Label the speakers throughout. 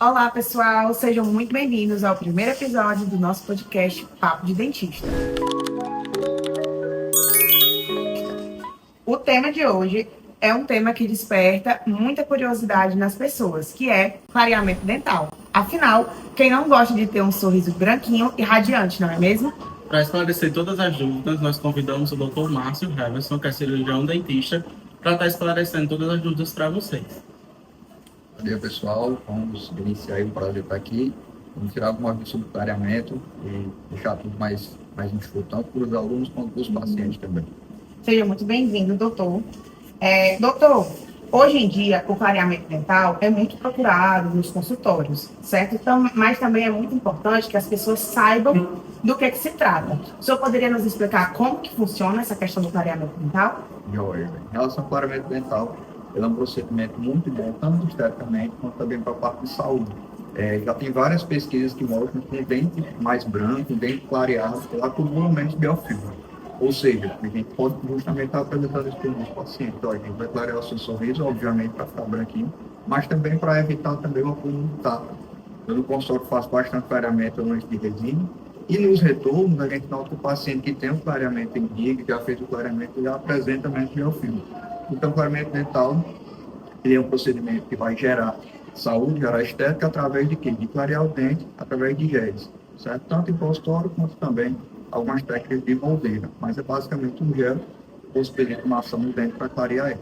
Speaker 1: Olá, pessoal, sejam muito bem-vindos ao primeiro episódio do nosso podcast Papo de Dentista. O tema de hoje é um tema que desperta muita curiosidade nas pessoas, que é clareamento dental. Afinal, quem não gosta de ter um sorriso branquinho e radiante, não é mesmo?
Speaker 2: Para esclarecer todas as dúvidas, nós convidamos o Dr. Márcio Heverson, que é cirurgião dentista, para estar esclarecendo todas as dúvidas para vocês.
Speaker 3: Bom dia, pessoal. Vamos iniciar aí, um prazer estar aqui. Vamos tirar algumas dúvidas sobre clareamento e deixar tudo mais enxuto, tanto para os alunos quanto para os pacientes também.
Speaker 1: Seja muito bem-vindo, doutor. Doutor, hoje em dia o clareamento dental é muito procurado nos consultórios, certo? Então, mas também é muito importante que as pessoas saibam do que se trata. O senhor poderia nos explicar como que funciona essa questão do clareamento dental?
Speaker 3: Joia. Em relação ao clareamento dental, ele é um procedimento muito bom, tanto esteticamente quanto também para a parte de saúde. Já tem várias pesquisas que mostram que um dente mais branco, um dente clareado, ela acumula menos biofilme. Ou seja, a gente pode justamente estar apresentando isso para os pacientes. Então, a gente vai clarear o seu sorriso, obviamente, para ficar branquinho, mas também para evitar também o acúmulo de tártaro. Eu no consultório faço bastante clareamento antes de resina. E nos retornos, a gente nota que o paciente que tem o clareamento em dia, que já fez o clareamento, já apresenta menos biofilme. Então, o clareamento dental, ele é um procedimento que vai gerar saúde, gerar estética, através de quê? De clarear o dente, através de géis, certo? Tanto em consultório, quanto também algumas técnicas de moldeira. Mas é basicamente um gel, possibilita uma ação no dente para clarear ele.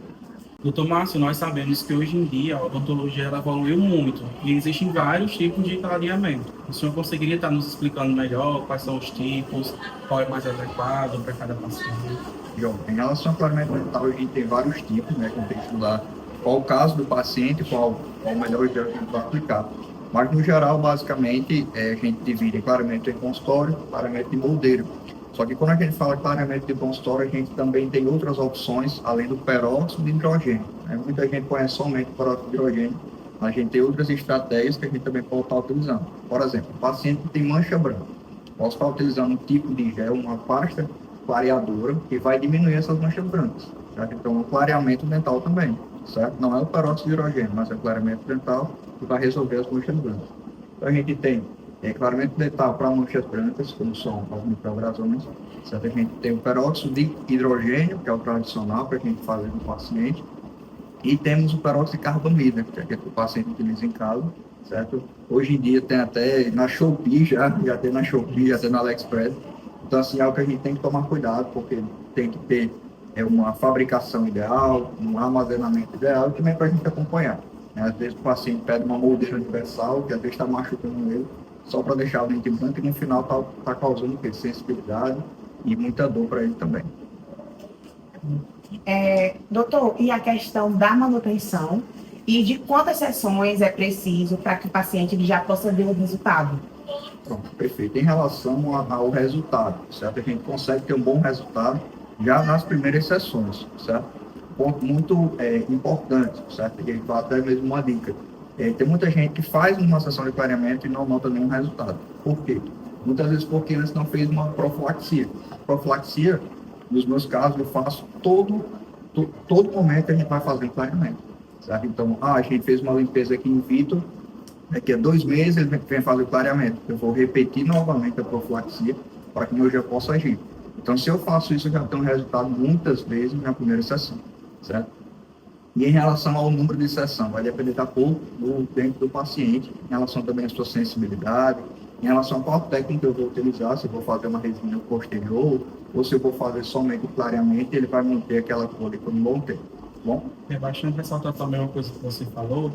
Speaker 2: Doutor Márcio, nós sabemos que hoje em dia a odontologia ela evoluiu muito e existem vários tipos de clareamento. O senhor conseguiria estar nos explicando melhor quais são os tipos, qual é mais adequado para cada paciente?
Speaker 3: João, em relação ao clareamento dental, a gente tem vários tipos, né? Que a gente tem que estudar qual o caso do paciente, qual o melhor gel que a gente vai aplicar. Mas, no geral, basicamente, a gente divide clareamento em consultório, clareamento de moldeiro. Só que quando a gente fala de clareamento de consultório, a gente também tem outras opções, além do peróxido de hidrogênio. Muita gente conhece somente o peróxido de hidrogênio, mas a gente tem outras estratégias que a gente também pode estar utilizando. Por exemplo, o paciente que tem mancha branca, posso estar utilizando um tipo de gel, uma pasta clareadora, que vai diminuir essas manchas brancas. Certo? Então, o clareamento dental também, certo? Não é o peróxido de hidrogênio, mas é o clareamento dental que vai resolver as manchas brancas. Então, a gente tem clareamento dental para manchas brancas, como são as microabrasões, certo? A gente tem o peróxido de hidrogênio, que é o tradicional para a gente fazer no paciente, e temos o peróxido de carbamida, que é aquele que o paciente utiliza em casa, certo? Hoje em dia tem até na Shopee, já tem na Shopee, já tem na AliExpress. Então, assim, é algo que a gente tem que tomar cuidado, porque tem que ter uma fabricação ideal, um armazenamento ideal, e também para a gente acompanhar. Às vezes o paciente pede uma moldeira universal, que às vezes está machucando ele, só para deixar o dente branco, e no final está causando sensibilidade e muita dor para ele também.
Speaker 1: Doutor, e a questão da manutenção e de quantas sessões é preciso para que o paciente já possa ver o resultado?
Speaker 3: Pronto, perfeito. Em relação ao resultado, certo? A gente consegue ter um bom resultado já nas primeiras sessões, certo? Ponto muito importante, certo? E até mesmo uma dica. Tem muita gente que faz uma sessão de clareamento e não nota nenhum resultado. Por quê? Muitas vezes porque antes não fez uma profilaxia. A profilaxia, nos meus casos, eu faço todo momento a gente vai fazer clareamento, certo? Então, a gente fez uma limpeza aqui in vitro, daqui a 2 meses ele vem fazer o clareamento. Eu vou repetir novamente a profilaxia para que meu gel possa agir. Então, se eu faço isso, eu já tenho um resultado muitas vezes na primeira sessão, certo? E em relação ao número de sessão, vai depender da cor do dente do paciente, em relação também à sua sensibilidade, em relação a qual técnica eu vou utilizar, se eu vou fazer uma resina posterior, ou se eu vou fazer somente o clareamento, ele vai manter aquela cor por um bom tempo. Bom?
Speaker 2: É bastante ressaltar também uma coisa que você falou,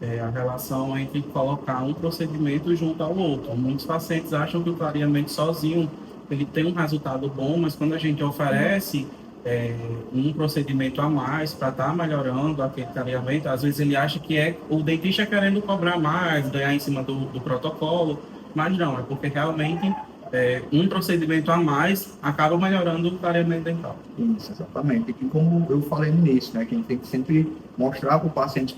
Speaker 2: a relação entre colocar um procedimento junto ao outro. Muitos pacientes acham que o clareamento sozinho ele tem um resultado bom, mas quando a gente oferece um procedimento a mais para estar melhorando aquele clareamento, às vezes ele acha que é o dentista querendo cobrar mais, ganhar em cima do protocolo, mas não, é porque realmente um procedimento a mais acaba melhorando o clareamento dental.
Speaker 3: Isso, exatamente. E como eu falei no início, né, que a gente tem que sempre mostrar para o paciente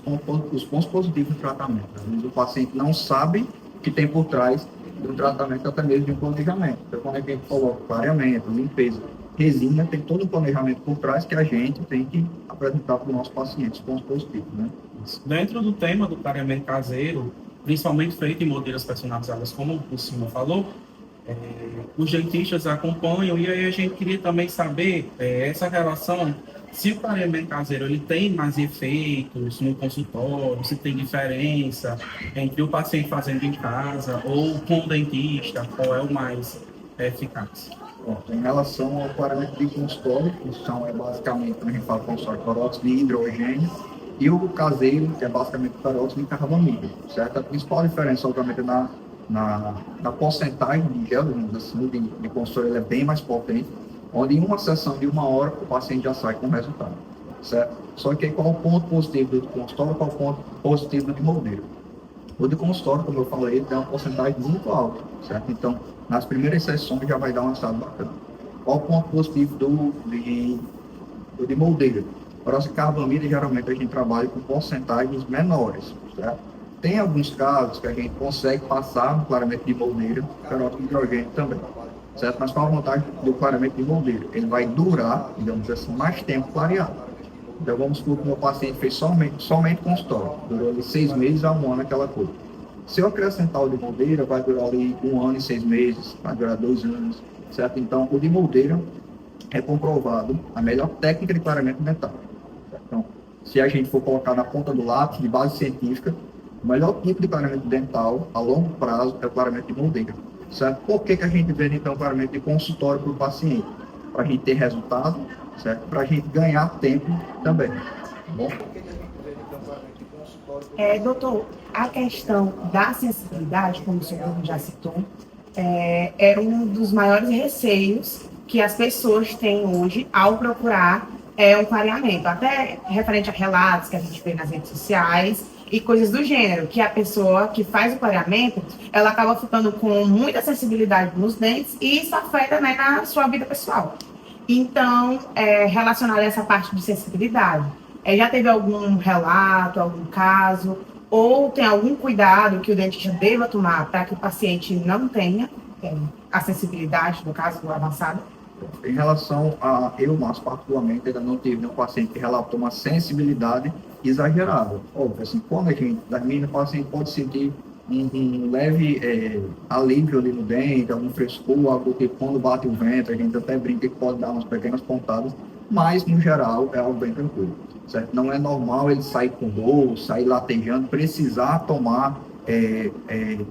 Speaker 3: os pontos positivos do tratamento. Às vezes o paciente não sabe o que tem por trás do tratamento, até mesmo de um planejamento. Então, quando a gente coloca clareamento, limpeza, resina, tem todo um planejamento por trás que a gente tem que apresentar para o nosso paciente, os pontos positivos, né?
Speaker 2: Dentro do tema do clareamento caseiro, principalmente feito em modelos personalizados, como o senhor falou, os dentistas acompanham, e aí a gente queria também saber essa relação, se o clareamento caseiro ele tem mais efeitos no consultório, se tem diferença entre o paciente fazendo em casa ou com o dentista, qual é o mais eficaz?
Speaker 3: Bom, em relação ao clareamento de consultório, que são basicamente, quando a gente fala consultório, peróxido de hidrogênio, e o caseiro, que é basicamente peróxido de carbamida, certo? A principal diferença, obviamente, é na porcentagem de gel, assim, de consultório, ele é bem mais potente, onde em uma sessão de 1 hora, o paciente já sai com o resultado, certo? Só que qual é o ponto positivo do consultório, qual é o ponto positivo do de moldeiro? O de consultório, como eu falei, ele tem uma porcentagem muito alta, certo? Então, nas primeiras sessões já vai dar um resultado bacana. Qual o ponto positivo do de moldeiro? Para essa carbamida, geralmente a gente trabalha com porcentagens menores, certo? Tem alguns casos que a gente consegue passar no clareamento de moldeiro, peróxido de hidrogênio também, certo? Mas qual a vantagem do clareamento de moldeiro? Ele vai durar, digamos assim, mais tempo clareado. Então vamos supor que o meu paciente fez somente consultório, durou ali 6 meses a 1 ano aquela coisa. Se eu acrescentar o de moldeira, vai durar ali 1 ano e 6 meses, vai durar 2 anos, certo? Então o de moldeira é comprovado a melhor técnica de clareamento dental. Então, se a gente for colocar na ponta do lápis, de base científica, o melhor tipo de clareamento dental a longo prazo é o clareamento de moldeira, certo? Por que a gente vende então clareamento de consultório para o paciente? Para a gente ter resultado, certo? Para a gente ganhar tempo também. Bom?
Speaker 1: Doutor, a questão da sensibilidade, como o senhor já citou, é um dos maiores receios que as pessoas têm hoje ao procurar um clareamento, até referente a relatos que a gente vê nas redes sociais e coisas do gênero, que a pessoa que faz o clareamento, ela acaba ficando com muita sensibilidade nos dentes e isso afeta, né, na sua vida pessoal. Então, relacionado a essa parte de sensibilidade, já teve algum relato, algum caso, ou tem algum cuidado que o dentista deva tomar para que o paciente não tenha a sensibilidade, no caso, avançada?
Speaker 3: Em relação a eu, mas particularmente, ainda não tive nenhum paciente que relatou uma sensibilidade exagerada. Óbvio, assim, quando a gente termina, o paciente pode sentir um leve alívio ali no dente, algum frescor, algo que quando bate o vento, a gente até brinca que pode dar umas pequenas pontadas, mas, no geral, é algo bem tranquilo, certo? Não é normal ele sair com dor, sair latejando, precisar tomar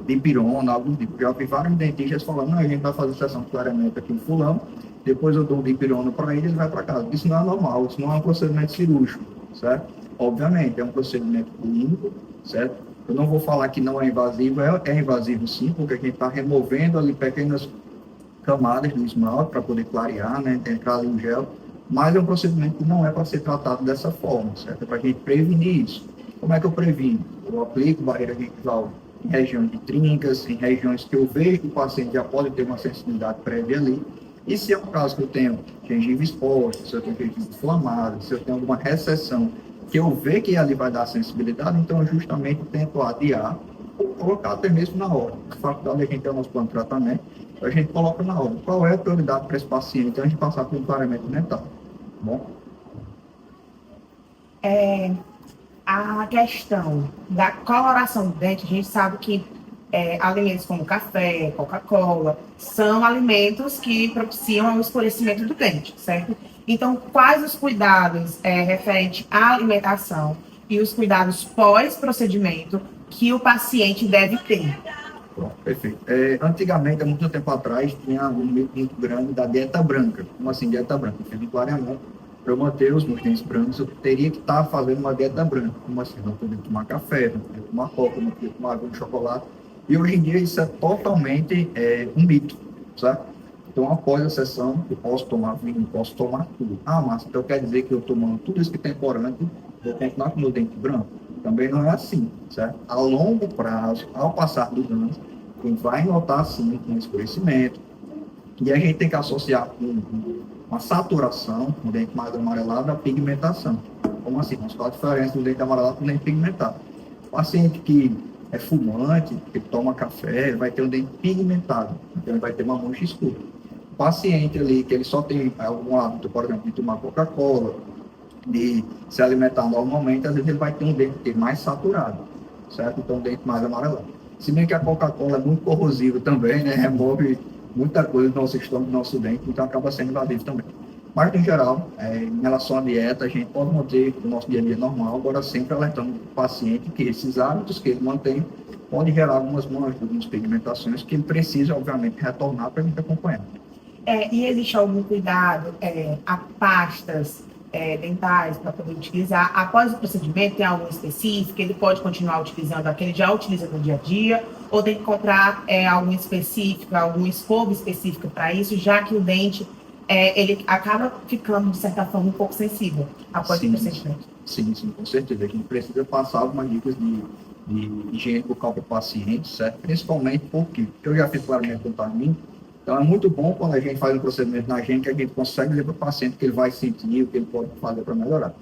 Speaker 3: dipirona, algum tipo. Já vi vários dentistas falando, não, a gente vai fazer sessão de clareamento aqui no fulano, depois eu dou um dipirona para ele vai para casa. Isso não é normal, isso não é um procedimento cirúrgico, certo? Obviamente, é um procedimento clínico, certo? Eu não vou falar que não é invasivo, é invasivo sim, porque a gente está removendo ali pequenas camadas do esmalte para poder clarear, né, entrar ali o gel, mas é um procedimento que não é para ser tratado dessa forma, certo? É para a gente prevenir isso. Como é que eu previno? Eu aplico barreira gengival em regiões de trincas, em regiões que eu vejo que o paciente já pode ter uma sensibilidade prévia ali. E se é um caso que eu tenho gengiva exposta, se eu tenho gengiva inflamada, se eu tenho alguma recessão, que eu vejo que ali vai dar sensibilidade, então eu justamente tento adiar ou colocar até mesmo na hora. A faculdade a gente tem o nosso plano de tratamento, a gente coloca na hora. Qual é a prioridade para esse paciente antes de passar por um clareamento dental? Bom?
Speaker 1: A questão da coloração do dente, a gente sabe que alimentos como café, Coca-Cola, são alimentos que propiciam o escurecimento do dente, certo? Então, quais os cuidados referentes à alimentação e os cuidados pós-procedimento que o paciente deve ter?
Speaker 3: Pronto, perfeito. Antigamente, há muito tempo atrás, tinha um mito muito grande da dieta branca. Como assim, dieta branca? Eu fiz um clareamento. Para eu manter os meus dentes brancos, eu teria que estar fazendo uma dieta branca. Como assim? Não podia tomar café, não podia tomar coca, não podia tomar água de chocolate. E hoje em dia isso é totalmente um mito, certo? Então, após a sessão, eu posso tomar vinho, posso tomar tudo. Ah, mas então quer dizer que eu tomando tudo isso que tem corante, vou continuar com o meu dente branco? Também não é assim, certo? A longo prazo, ao passar dos anos, a gente vai notar, sim, um escurecimento. E a gente tem que associar com uma saturação, um dente mais amarelado, a pigmentação. Como assim? Qual a diferença do dente amarelado com o dente pigmentado? O paciente que é fumante, que toma café, vai ter um dente pigmentado, então ele vai ter uma mancha escura. O paciente ali, que ele só tem algum hábito, por exemplo, de tomar Coca-Cola, de se alimentar normalmente, às vezes ele vai ter um dente mais saturado, certo? Então, o dente mais amarelado. Se bem que a Coca-Cola é muito corrosiva também, né? Remove muita coisa do nosso estômago, do nosso dente, então acaba sendo invasivo também. Mas, em geral, em relação à dieta, a gente pode manter o nosso dia a dia normal, agora sempre alertando o paciente que esses hábitos que ele mantém podem gerar algumas manchas, algumas pigmentações que ele precisa, obviamente, retornar para a gente acompanhar.
Speaker 1: E existe algum cuidado a pastas dentais para poder utilizar após o procedimento? Tem algum específico? Ele pode continuar utilizando aquele que já utiliza no dia a dia? Ou tem que comprar algum específico, algum escova específico para isso, já que o dente ele acaba ficando, de certa forma, um pouco sensível após o procedimento?
Speaker 3: Sim, com certeza. A gente precisa passar algumas dicas de higiene bucal para o paciente, certo? Principalmente porque eu já fiz clareamento dental em mim. Então, é muito bom quando a gente faz um procedimento na gente, que a gente consegue dizer para o paciente o que ele vai sentir, o que ele pode fazer para melhorar.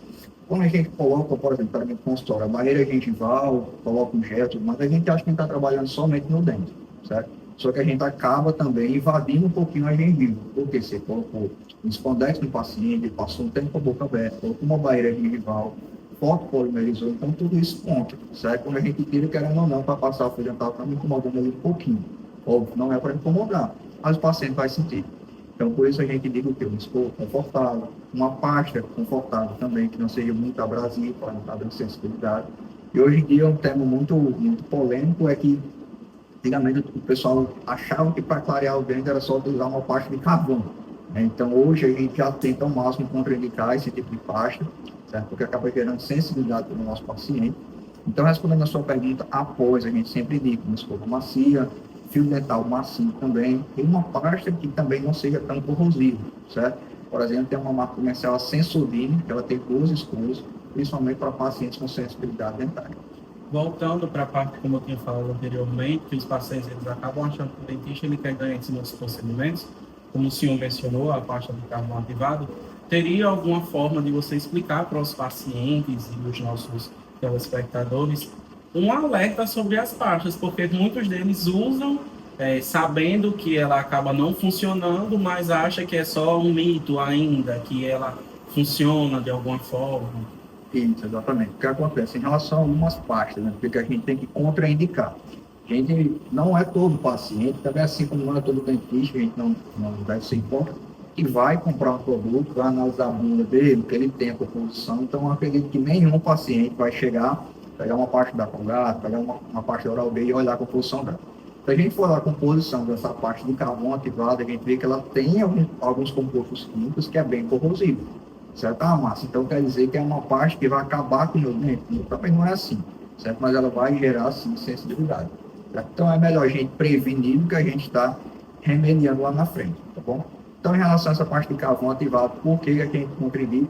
Speaker 3: Quando a gente coloca, por exemplo, para mim, consultório, a barreira gengival, coloca um gel, mas a gente acha que a gente está trabalhando somente no dente, certo? Só que a gente acaba também invadindo um pouquinho a gengiva, porque você colocou um espondex no paciente, ele passou um tempo com a boca aberta, colocou uma barreira gengival, fotopolimerizou, então tudo isso conta, certo? Quando a gente tira, querendo ou não, para passar o fio dental, está me incomodando ali um pouquinho. Óbvio, não é para incomodar, mas o paciente vai sentir. Então, por isso a gente diz o que? Um escova confortável, uma pasta confortável também, que não seja muito abrasiva, para não estar dando sensibilidade. E hoje em dia, um tema muito polêmico é que, antigamente, o pessoal achava que para clarear o dente era só utilizar uma pasta de carvão. Então, hoje a gente já tenta ao máximo contraindicar esse tipo de pasta, certo? Porque acaba gerando sensibilidade para o nosso paciente. Então, respondendo a sua pergunta, após, a gente sempre diz uma escova macia, fio dental macio também, e uma pasta que também não seja tão corrosiva, certo? Por exemplo, tem uma marca comercial, a Sensodyne, que ela tem duas escovas, principalmente para pacientes com sensibilidade dentária.
Speaker 2: Voltando para a parte, como eu tinha falado anteriormente, que os pacientes eles acabam achando que o dentista ele quer ganhar em cima dos procedimentos, como o senhor mencionou, a pasta de carvão ativado, teria alguma forma de você explicar para os pacientes e os nossos telespectadores um alerta sobre as pastas, porque muitos deles usam sabendo que ela acaba não funcionando, mas acha que é só um mito ainda, que ela funciona de alguma forma.
Speaker 3: Isso, exatamente. O que acontece em relação a algumas pastas, né? Porque a gente tem que contraindicar. A gente não é todo paciente, também assim como não é todo dentista, a gente não deve ser hipócrita, que vai comprar um produto, vai analisar a bunda dele, que ele tem a composição. Então, eu acredito que nenhum paciente vai chegar, pegar uma parte da Colgate, pegar uma parte da Oral-B e olhar a composição dela. Se a gente for olhar a composição dessa parte de carvão ativado, a gente vê que ela tem alguns compostos químicos que é bem corrosivo. Certo? Massa. Então, quer dizer que é uma parte que vai acabar com o meu dente? Também não é assim, certo? Mas ela vai gerar, sim, sensibilidade. Certo? Então, é melhor a gente prevenir do que a gente está remediando lá na frente, tá bom? Então, em relação a essa parte de carvão ativado, por que a gente contribui?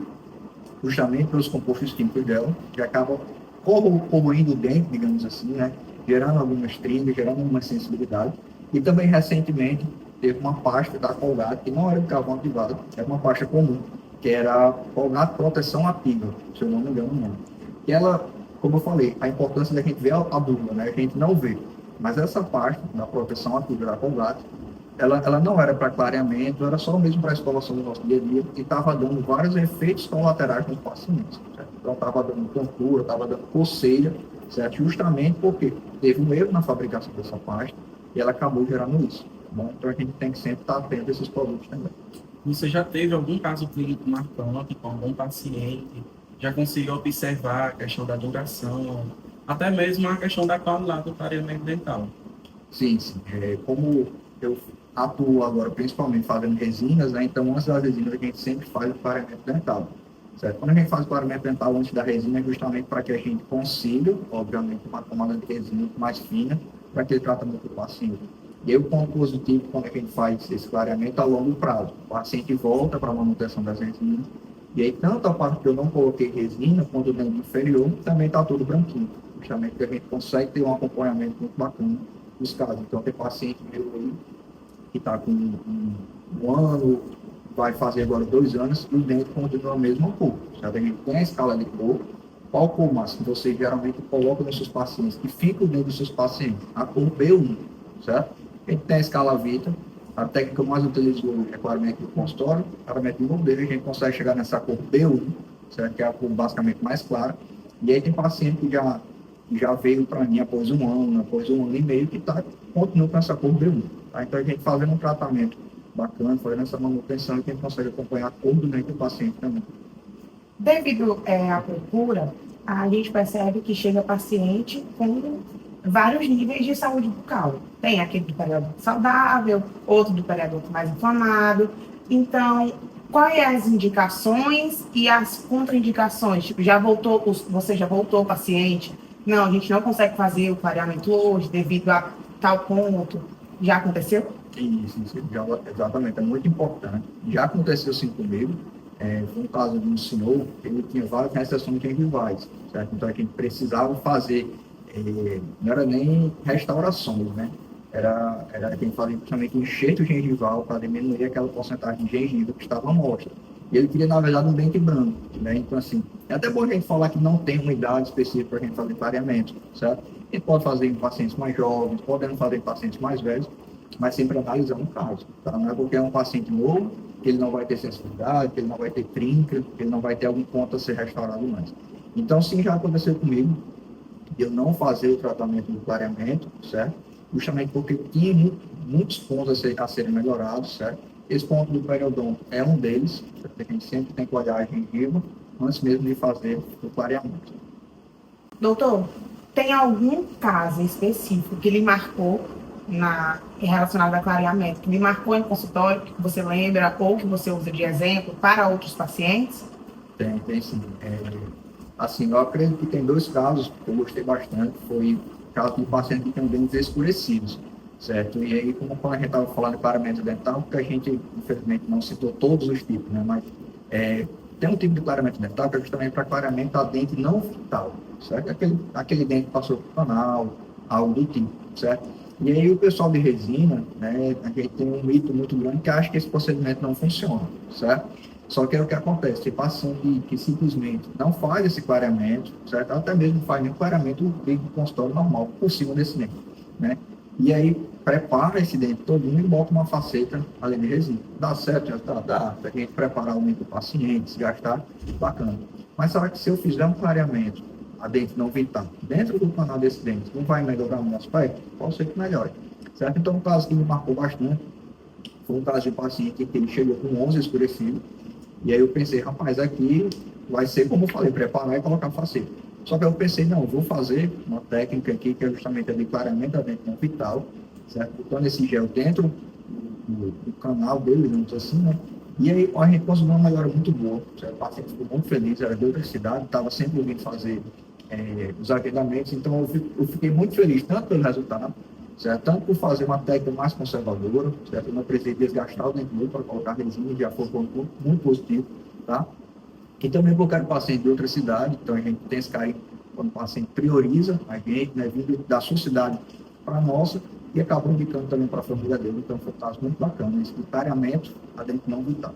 Speaker 3: Justamente pelos compostos químicos dela, que acabam corroindo o dente, digamos assim, né? Gerando algumas tringas, gerando uma sensibilidade. E também, recentemente, teve uma pasta da Colgate, que não era de carvão ativado, era uma pasta comum, que era Colgate Proteção Ativa, se eu não me engano o nome. E ela, como eu falei, a importância da gente ver a bula, né? A gente não vê. Mas essa pasta da proteção ativa da Colgate, ela não era para clareamento, era só mesmo para a escovação do nosso dia a dia e estava dando vários efeitos colaterais nos pacientes. Certo? Então, estava dando tontura, estava dando coceira, certo? Justamente porque teve um erro na fabricação dessa pasta e ela acabou gerando isso. Tá bom? Então, a gente tem que sempre estar atento a esses produtos também.
Speaker 2: Você já teve algum caso clínico marcante com algum paciente? Já conseguiu observar a questão da duração, até mesmo a questão da qualidade do clareamento dental?
Speaker 3: Sim. Como eu atuo agora principalmente fazendo resinas, né? Então antes das resinas a gente sempre faz o clareamento dental. Certo? Quando a gente faz o clareamento dental antes da resina é justamente para que a gente consiga, obviamente, uma camada de resina mais fina para aquele tratamento do paciente. E o ponto positivo quando a gente faz esse clareamento a longo prazo. O paciente volta para a manutenção das resinas. E aí, tanto a parte que eu não coloquei resina, quanto o dente inferior, também está tudo branquinho. Justamente que a gente consegue ter um acompanhamento muito bacana dos casos. Então, tem paciente meu aí que está com um ano, vai fazer agora 2 anos, e o dente continua a mesma cor. Certo? A gente tem a escala de cor. Qual cor máxima você geralmente coloca nos seus pacientes, que fica dentro dos seus pacientes? A cor B1, certo? A gente tem a escala Vita, a técnica que eu mais utilizo é clareamento do consultório, clareamento de bombeiro, a gente consegue chegar nessa cor B1, certo? Que é a cor basicamente mais clara. E aí tem paciente que já já veio para mim após um ano e meio, que continua com essa cor B1. Tá? Então, a gente fazendo um tratamento bacana, fazendo essa manutenção, a gente consegue acompanhar a cor do dente do paciente também.
Speaker 1: Devido à procura, a gente percebe que chega paciente com vários níveis de saúde bucal. Tem aquele do periodonto saudável, outro do periodonto mais inflamado. Então, quais as indicações e as contraindicações? Tipo, você já voltou o paciente? Não, a gente não consegue fazer o clareamento hoje devido a tal ponto. Já aconteceu?
Speaker 3: Isso, exatamente, é muito importante. Já aconteceu sim comigo. Foi um caso de um senhor, ele tinha várias restrições gengivais, certo? Então a gente precisava fazer, não era nem restaurações, né? Era a gente fazia justamente um enxerto gengival para diminuir aquela porcentagem de gengiva que estava amostra. E ele queria, na verdade, um dente branco, né? Então, assim, é até bom a gente falar que não tem uma idade específica para a gente fazer clareamento, certo? A gente pode fazer em pacientes mais jovens, podemos fazer em pacientes mais velhos, mas sempre analisando o caso, tá? Não é porque é um paciente novo que ele não vai ter sensibilidade, que ele não vai ter trinca, que ele não vai ter algum ponto a ser restaurado mais. Então, sim, já aconteceu comigo de eu não fazer o tratamento do clareamento, certo? Justamente porque tinha muitos pontos a serem melhorados, certo? Esse ponto do periodonto é um deles, a gente sempre tem que olhar a gengiva antes mesmo de fazer o clareamento.
Speaker 1: Doutor, tem algum caso específico que lhe marcou relacionado a clareamento, que lhe marcou em consultório, que você lembra ou que você usa de exemplo para outros pacientes?
Speaker 3: Tem sim. Assim, eu acredito que tem 2 casos que eu gostei bastante. Foi o caso do paciente que tem dentes escurecidos, certo? E aí, como a gente estava falando de clareamento dental, porque a gente, infelizmente, não citou todos os tipos, né? Mas tem um tipo de clareamento dental que é justamente para clareamento a dente não vital, certo? Aquele dente que passou por canal, algo do tipo, certo? E aí o pessoal de resina, né, a gente tem um mito muito grande que acha que esse procedimento não funciona, certo? Só que é o que acontece, tem paciente que simplesmente não faz esse clareamento, certo? Até mesmo faz nem clareamento do consultório normal, por cima desse dente, né? E aí prepara esse dente todinho e bota uma faceta ali de resina. Dá certo? Já dá. A gente preparar o dente do paciente, se gastar, bacana. Mas será que se eu fizer um clareamento a dente não vital, dentro do canal desse dente, não vai melhorar o meu aspecto? Pode ser que melhore, certo? Então, um caso que me marcou bastante foi um caso de um paciente que ele chegou com 11 escurecido, e aí eu pensei, rapaz, aqui vai ser, como eu falei, preparar e colocar faceta. Só que eu pensei, não, eu vou fazer uma técnica aqui, que é justamente a de clareamento da dente não vital, certo? Botando esse gel dentro do canal dele, digamos assim, né? E aí a gente conseguiu uma melhora muito boa, certo? O paciente ficou muito feliz, era de outra cidade, estava sempre ouvindo fazer os agendamentos, então eu fiquei muito feliz, tanto pelo resultado, certo? Tanto por fazer uma técnica mais conservadora, certo? Eu não precisei desgastar o dente muito para colocar resina, já foi um ponto muito positivo, tá? E também porque era paciente de outra cidade, então a gente tem esse carinho quando o paciente prioriza a gente, né, vindo da sua cidade para a nossa, e acabou indicando também para a família dele, então foi um caso muito bacana, esse clareamento a dente não vital.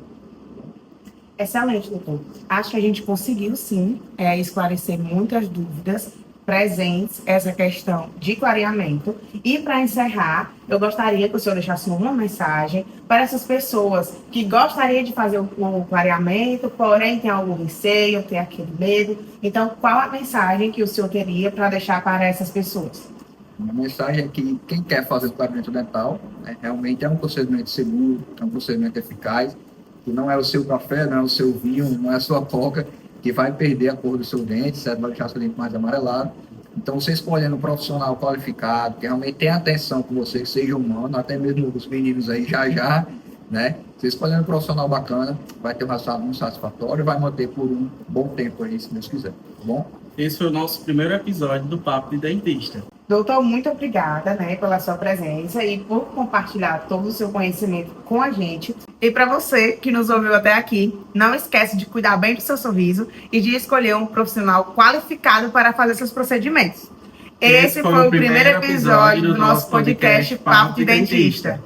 Speaker 1: Excelente, doutor. Acho que a gente conseguiu, sim, esclarecer muitas dúvidas presentes, essa questão de clareamento. E, para encerrar, eu gostaria que o senhor deixasse uma mensagem para essas pessoas que gostariam de fazer o clareamento, porém tem algum receio, tem aquele medo. Então, qual a mensagem que o senhor teria para deixar para essas pessoas?
Speaker 3: A mensagem é que quem quer fazer o clareamento dental, né, realmente é um procedimento seguro, é um procedimento eficaz, que não é o seu café, não é o seu vinho, não é a sua coca, que vai perder a cor do seu dente, certo? Vai deixar seu dente mais amarelado. Então, você escolhendo um profissional qualificado, que realmente tem atenção com você, que seja humano, até mesmo os meninos aí já, né? Você escolhendo um profissional bacana, vai ter um resultado muito satisfatório e vai manter por um bom tempo aí, se Deus quiser, tá bom?
Speaker 2: Esse foi o nosso primeiro episódio do Papo de Dentista.
Speaker 1: Doutor, muito obrigada, pela sua presença e por compartilhar todo o seu conhecimento com a gente. E para você que nos ouviu até aqui, não esquece de cuidar bem do seu sorriso e de escolher um profissional qualificado para fazer seus procedimentos. Esse foi o primeiro episódio do nosso podcast Papo de Dentista.